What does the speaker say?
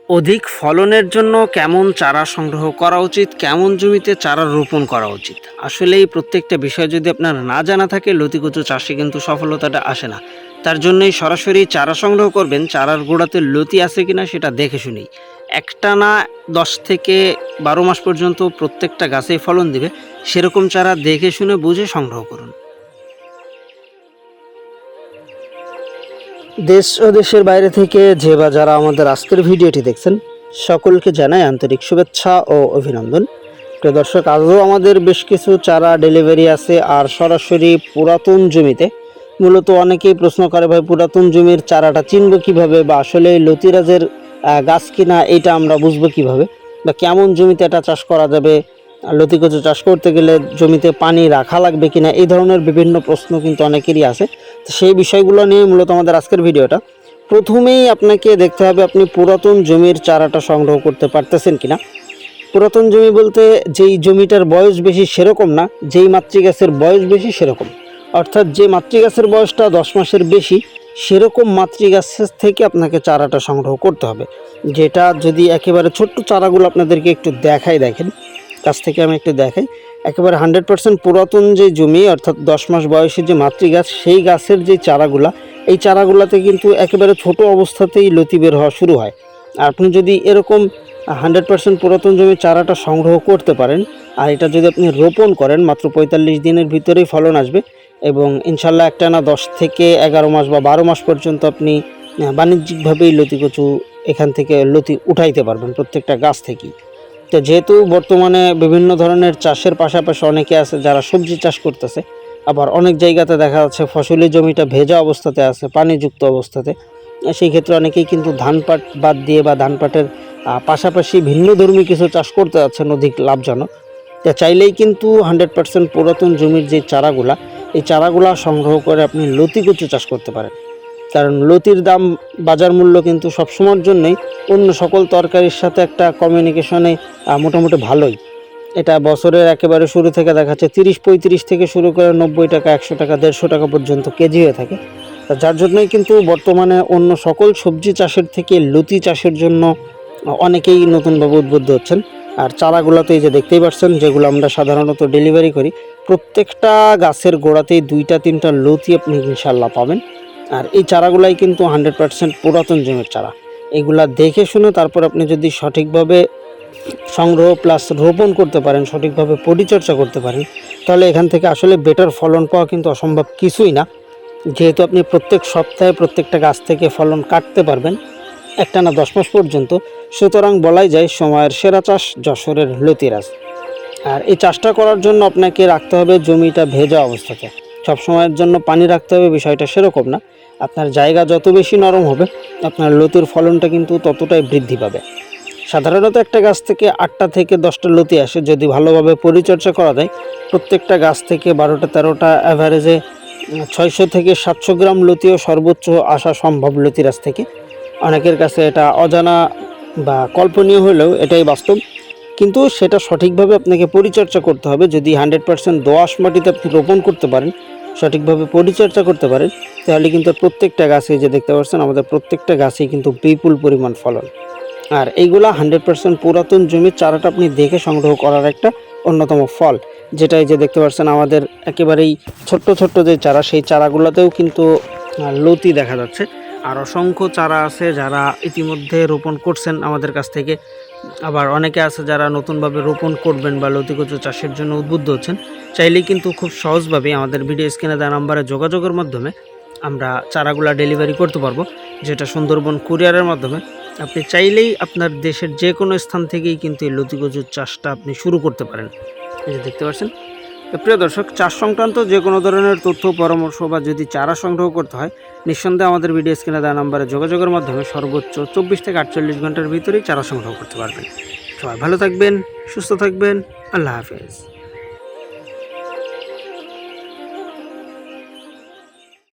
অধিক ফলনের জন্য কেমন চারা সংগ্রহ করা উচিত, কেমন জমিতে চারা রোপণ করা উচিত, আসলে এই প্রত্যেকটা বিষয় যদি আপনার না জানা থাকে লতিকচু চাষে কিন্তু সফলতাটা আসে না। তার জন্যই সরাসরি চারা সংগ্রহ করবেন, চারার গোড়াতে লতি আছে কিনা সেটা দেখে শুনেই। একটানা 10 থেকে 12 মাস পর্যন্ত প্রত্যেকটা গাছেই ফলন দিবে, সেরকম চারা দেখে শুনে বুঝে সংগ্রহ করুন। দেশ ও দেশের বাইরে থেকে যে বা যারা আমাদের আজকের ভিডিওটি দেখছেন সকলকে জানাই আন্তরিক শুভেচ্ছা ও অভিনন্দন। প্রিয় দর্শক, আজও আমাদের বেশ কিছু চারা ডেলিভারি আছে, আর সরাসরি পুরাতন জমিতে। মূলত অনেকেই প্রশ্ন করে, ভাই পুরাতন জমির চারাটা চিনব কিভাবে, বা আসলে লতিরাজের গাছ কিনা এটা আমরা বুঝবো কিভাবে, বা কেমন জমিতে এটা চাষ করা যাবে, লতিকচু চাষ করতে গেলে জমিতে পানি রাখা লাগবে কিনা, এই ধরনের বিভিন্ন প্রশ্ন কিন্তু অনেকেরই আছে। তো সেই বিষয়গুলো নিয়ে মূলত আমাদের আজকের ভিডিওটা। প্রথমেই আপনাকে দেখতে হবে আপনি পুরাতন জমির চারাটা সংগ্রহ করতে পারতেছেন কিনা। পুরাতন জমি বলতে যেই জমিটার বয়স বেশি সেরকম না, যেই মাতৃগাছের বয়স বেশি সেরকম। অর্থাৎ যে মাতৃগাছের বয়সটা 10 মাসের বেশি সেরকম মাতৃগাছের থেকে আপনাকে চারাটা সংগ্রহ করতে হবে। যেটা যদি একেবারে ছোট্ট চারাগুলো আপনাদেরকে একটু দেখাই, দেখেন কাছ থেকে আমি একটু দেখাই। একেবারে 100% পুরাতন যে জমি, অর্থাৎ 10 মাস বয়সী যে মাতৃগাছ, সেই গাছের যে চারাগুলা, এই চারাগুলাতে কিন্তু একেবারে ছোট অবস্থাতেই লতি বের হওয়া শুরু হয়। আর আপনি যদি এরকম 100% পুরাতন জমির চারাটা সংগ্রহ করতে পারেন, আর এটা যদি আপনি রোপণ করেন, মাত্র 45 দিনের ভিতরেই ফলন আসবে, এবং ইনশাল্লাহ একটানা 10 থেকে 11 মাস বা 12 মাস পর্যন্ত আপনি বাণিজ্যিকভাবেই লতিকচু এখান থেকে লতি উঠাইতে পারবেন প্রত্যেকটা গাছ থেকেই। তো যেহেতু বর্তমানে বিভিন্ন ধরনের চাষের পাশাপাশি অনেকে আছে যারা সবজি চাষ করতেছে, আবার অনেক জায়গাতে দেখা যাচ্ছে ফসলি জমিটা ভেজা অবস্থাতে আছে, পানিযুক্ত অবস্থাতে। সেই ক্ষেত্রে অনেকেই কিন্তু ধান পাট বাদ দিয়ে বা ধান পাটের পাশাপাশি ভিন্নধর্মী কিছু চাষ করতে যাচ্ছেন অধিক লাভজনক। তো চাইলেই কিন্তু 100% পুরাতন জমির যে চারাগুলা, এই চারাগুলা সংগ্রহ করে আপনি লতিকচু চাষ করতে পারেন। কারণ লতির দাম, বাজার মূল্য কিন্তু সবসময়ের জন্যই অন্য সকল তরকারির সাথে একটা কমিউনিকেশনে মোটামুটি ভালোই। এটা বছরের একেবারে শুরু থেকে দেখাচ্ছে 30-35 থেকে শুরু করে 90 টাকা, 100 টাকা, 150 টাকা পর্যন্ত কেজি হয়ে থাকে। যার জন্যই কিন্তু বর্তমানে অন্য সকল সবজি চাষের থেকে লতি চাষের জন্য অনেকেই নতুনভাবে উদ্বুদ্ধ হচ্ছেন। আর চারাগুলোতে এই যে দেখতেই পাচ্ছেন, যেগুলো আমরা সাধারণত ডেলিভারি করি, প্রত্যেকটা গাছের গোড়াতেই 2-3টা লতি আপনি ইনশাল্লাহ পাবেন। আর এই চারাগুলাই কিন্তু 100% পুরাতন জমির চারা। এগুলা দেখে শুনে তারপর আপনি যদি সঠিকভাবে সংগ্রহ প্লাস রোপণ করতে পারেন, সঠিকভাবে পরিচর্যা করতে পারেন, তাহলে এখান থেকে আসলে বেটার ফলন পাওয়া কিন্তু অসম্ভব কিছুই না। যেহেতু আপনি প্রত্যেক সপ্তাহে প্রত্যেকটা গাছ থেকে ফলন কাটতে পারবেন একটানা 10 মাস পর্যন্ত, সুতরাং বলাই যায় সময়ের সেরা চাষ যশোরের লতিরাজ। আর এই চাষটা করার জন্য আপনাকে রাখতে হবে জমিটা ভেজা অবস্থাতে। সব সময়ের জন্য পানি রাখতে হবে বিষয়টা সেরকম না। আপনার জায়গা যত বেশি নরম হবে, আপনার লতির ফলনটা কিন্তু ততটাই বৃদ্ধি পাবে। সাধারণত একটা গাছ থেকে 8টা থেকে 10টা লতি আসে যদি ভালোভাবে পরিচর্যা করা যায়। প্রত্যেকটা গাছ থেকে 12টা-13টা অ্যাভারেজে 600 থেকে 700 গ্রাম লতিও সর্বোচ্চ আসা সম্ভব লতিরাজ থেকে। অনেকের কাছে এটা অজানা বা কল্পনীয় হলেও এটাই বাস্তব, কিন্তু সেটা সঠিকভাবে আপনাকে পরিচর্যা করতে হবে। যদি 100% দোআঁশ মাটিতে আপনি রোপণ করতে পারেন, সঠিকভাবে পরিচর্যা করতে পারেন, তাহলে কিন্তু প্রত্যেকটা গাছে, যে দেখতে পাচ্ছেন আমাদের প্রত্যেকটা গাছেই কিন্তু বিপুল পরিমাণ ফলন। আর এইগুলা 100% পুরাতন জমির চারাটা আপনি দেখে সংগ্রহ করার একটা অন্যতম ফল। যেটা এই যে দেখতে পাচ্ছেন আমাদের একেবারেই ছোট্ট ছোট্ট যে চারা, সেই চারাগুলোতেও কিন্তু লতি দেখা যাচ্ছে। আর অসংখ্য চারা আছে যারা ইতিমধ্যে রোপণ করছেন আমাদের কাছ থেকে। আবার অনেকে আছে যারা নতুনভাবে রোপণ করবেন বা লতিকচু চাষের জন্য উদ্বুদ্ধ হচ্ছেন। চাইলেই কিন্তু খুব সহজভাবে আমাদের ভিডিও স্ক্রিনে দেওয়া নাম্বারে যোগাযোগের মাধ্যমে আমরা চারাগুলা ডেলিভারি করতে পারবো, যেটা সুন্দরবন কুরিয়ারের মাধ্যমে। আপনি চাইলেই আপনার দেশের যে কোনো স্থান থেকেই কিন্তু এই লতিকচুর চাষটা আপনি শুরু করতে পারেন। এই যে দেখতে পাচ্ছেন। তো প্রিয় দর্শক, চাষ সংক্রান্ত যে কোনো ধরনের তথ্য পরামর্শ বা যদি চারা সংগ্রহ করতে হয়, নিঃসন্দেহে আমাদের ভিডিও স্ক্রিনে দেওয়া নাম্বারে যোগাযোগের মাধ্যমে সর্বোচ্চ 24 থেকে 48 ঘন্টার ভিতরেই চারা সংগ্রহ করতে পারবেন। সবাই ভালো থাকবেন, সুস্থ থাকবেন। আল্লাহ হাফেজ।